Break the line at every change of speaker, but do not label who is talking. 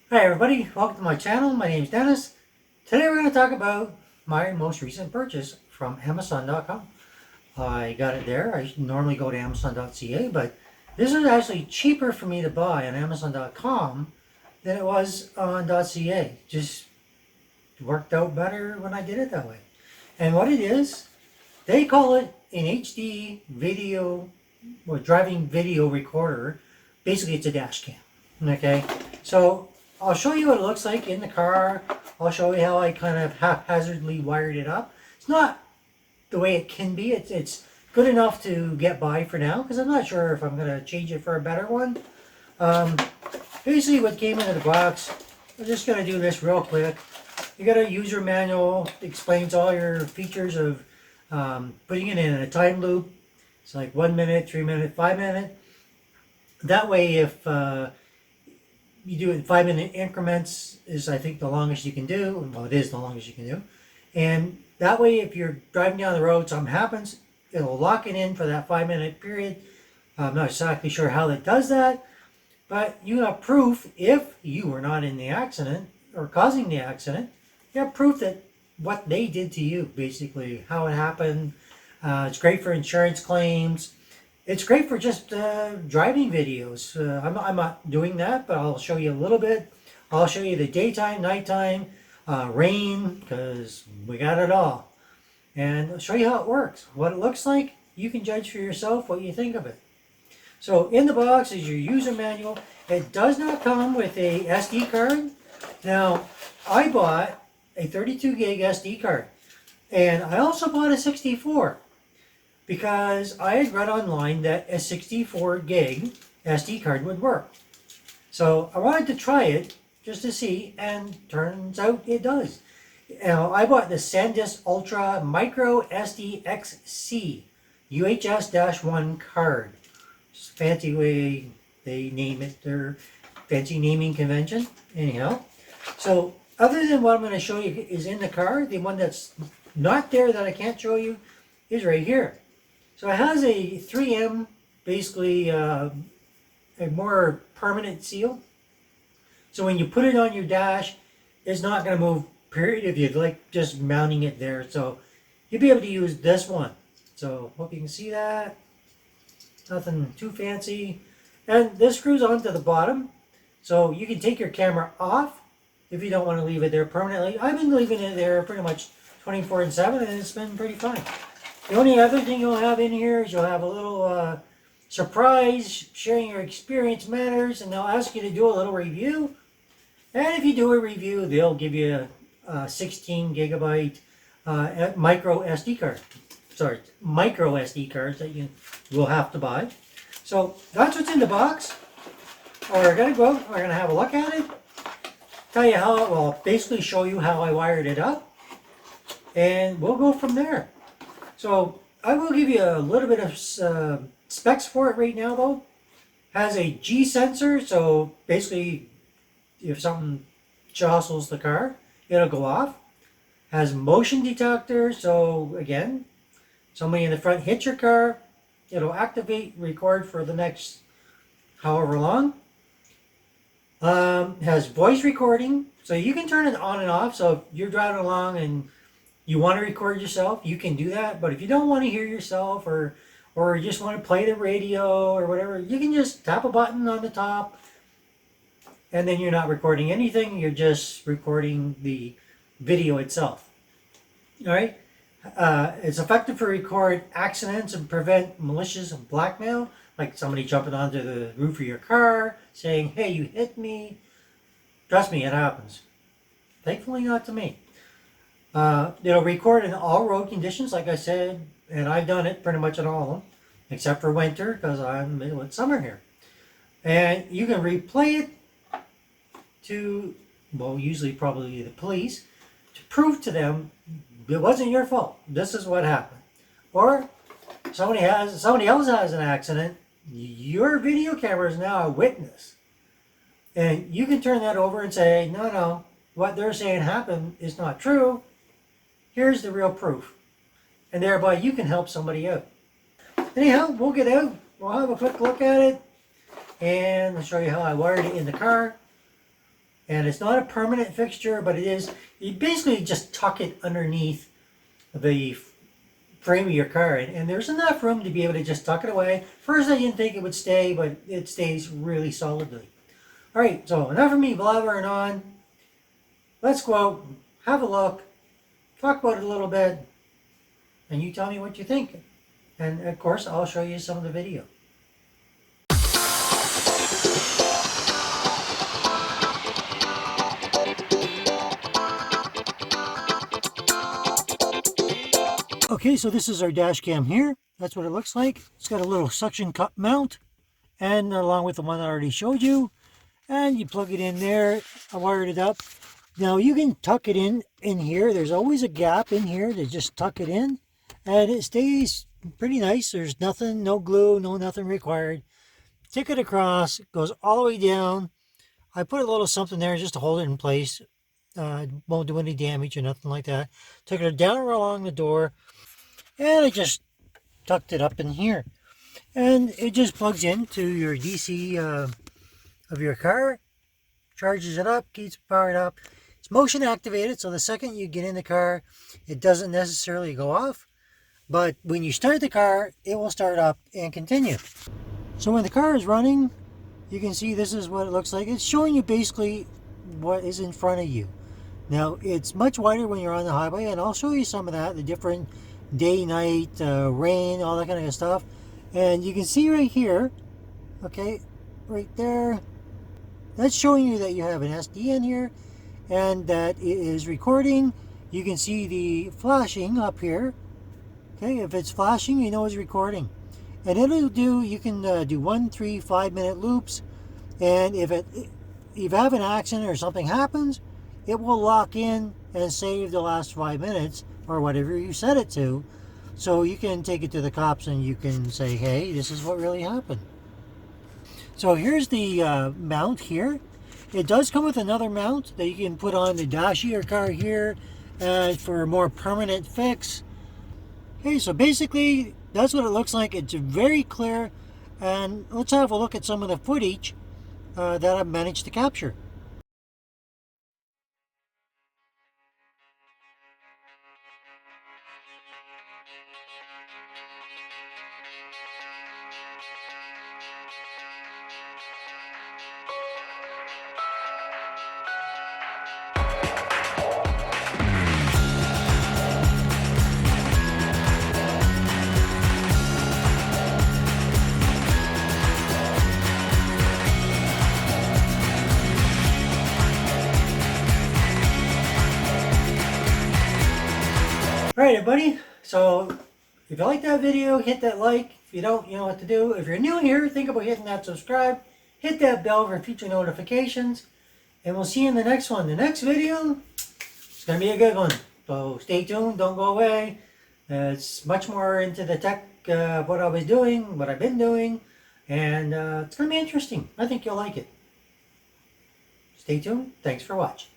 Hi everybody, welcome to my channel. My name is Dennis. Today we're going to talk about my most recent purchase from Amazon.com. I got it there. I normally go to Amazon.ca, but this is actually cheaper for me to buy on Amazon.com than it was on .ca. Just worked out better when I did it that way. And what it is, they call it an HD video or driving video recorder. Basically, it's a dash cam. Okay, so I'll show you what it looks like in the car. I'll show you how I kind of haphazardly wired it up. It's not the way it can be. It's good enough to get by for now because I'm not sure if I'm going to change it for a better one. Um, Basically, what came into the box, I'm just going to do this real quick. You got a user manual. It explains all your features of putting it in a time loop. It's like 1 minute, 3 minute, 5 minute. That way, if you do it in 5 minute increments, is I think the longest you can do. Well, it is the longest you can do. And that way, if you're driving down the road, something happens, it'll lock it in for that 5 minute period. I'm not exactly sure how it does that, but you have proof if you were not in the accident or causing the accident. You have proof that what they did to you, basically, how it happened. It's great for insurance claims. It's great for just driving videos. I'm not doing that, but I'll show you a little bit. I'll show you the daytime, nighttime, rain, because we got it all. And I'll show you how it works. What it looks like, you can judge for yourself what you think of it. So in the box is your user manual. It does not come with a SD card. Now, I bought a 32 gig SD card. And I also bought a 64 because I had read online that a 64 gig SD card would work. So I wanted to try it just to see, and turns out it does. Now, I bought the SanDisk Ultra Micro SD XC UHS-1 card. It's a fancy way they name it, their fancy naming convention. Anyhow, so other than what I'm going to show you is in the car, the one that's not there that I can't show you is right here. So it has a 3M, basically a more permanent seal. So when you put it on your dash, it's not going to move, period, if you'd like just mounting it there. So you'll be able to use this one. So hope you can see that. Nothing too fancy. And this screws onto the bottom. So you can take your camera off if you don't want to leave it there permanently. I've been leaving it there pretty much 24/7 and it's been pretty fine. The only other thing you'll have in here is you'll have a little surprise, sharing your experience matters, and they'll ask you to do a little review. And if you do a review, they'll give you a 16 gigabyte micro SD card. Sorry, micro SD cards that you will have to buy. So that's what's in the box. We're going to go out, we're going to have a look at it, tell you how, well, basically show you how I wired it up, and we'll go from there. So I will give you a little bit of specs for it right now though. Has a G sensor, so basically if something jostles the car, it'll go off. Has motion detector, so again, somebody in the front hits your car, it'll activate, record for the next however long. Has voice recording, so you can turn it on and off. So if you're driving along and you want to record yourself, you can do that. But if you don't want to hear yourself or you just want to play the radio or whatever, you can just tap a button on the top and then you're not recording anything. You're just recording the video itself. All right. It's effective to record accidents and prevent malicious blackmail, like somebody jumping onto the roof of your car saying, hey, you hit me. Trust me, it happens. Thankfully not to me. It'll record in all road conditions, like I said, and I've done it pretty much in all of them, except for winter, because I'm in summer here. And you can replay it to, well, usually probably the police, to prove to them it wasn't your fault. This is what happened. Or somebody else has an accident. Your video camera is now a witness. And you can turn that over and say, no, what they're saying happened is not true. Here's the real proof. And thereby you can help somebody out. Anyhow, we'll get out. We'll have a quick look at it. And I'll show you how I wired it in the car. And it's not a permanent fixture, but it is, you basically just tuck it underneath the frame of your car, and there's enough room to be able to just tuck it away. First I didn't think it would stay, but it stays really solidly. Alright, so enough of me blabbering on. Let's go out, have a look, talk about it a little bit, and you tell me what you think. And of course I'll show you some of the video. Okay, so this is our dash cam here. That's what it looks like. It's got a little suction cup mount, and along with the one I already showed you. And you plug it in there. I wired it up. Now you can tuck it in here. There's always a gap in here to just tuck it in, and it stays pretty nice. There's nothing, no glue, no nothing required. Tick it across, it goes all the way down. I put a little something there just to hold it in place. It won't do any damage or nothing like that. Took it down along the door, and I just tucked it up in here. And it just plugs into your DC of your car, charges it up, keeps it powered up. It's motion activated, so the second you get in the car, it doesn't necessarily go off. But when you start the car, it will start up and continue. So when the car is running, you can see this is what it looks like. It's showing you basically what is in front of you. Now, it's much wider when you're on the highway, and I'll show you some of that, the different day, night, rain, all that kind of stuff. And you can see right here, okay, right there, that's showing you that you have an SD in here and that it is recording. You can see the flashing up here. Okay, if it's flashing, you know it's recording. And it'll do, you can do 1, 3, 5 minute loops. And if you have an accident or something happens, it will lock in and save the last 5 minutes or whatever you set it to. So you can take it to the cops and you can say, hey, this is what really happened. So here's the mount here. It does come with another mount that you can put on the dash of your car here for a more permanent fix. Okay, so basically that's what it looks like. It's very clear, and let's have a look at some of the footage that I've managed to capture. Alright everybody, so if you like that video, hit that like. If you don't, you know what to do. If you're new here, think about hitting that subscribe. Hit that bell for future notifications. And we'll see you in the next one. The next video, it's going to be a good one. So stay tuned, don't go away. It's much more into the tech, what I was doing, what I've been doing. And it's going to be interesting. I think you'll like it. Stay tuned. Thanks for watching.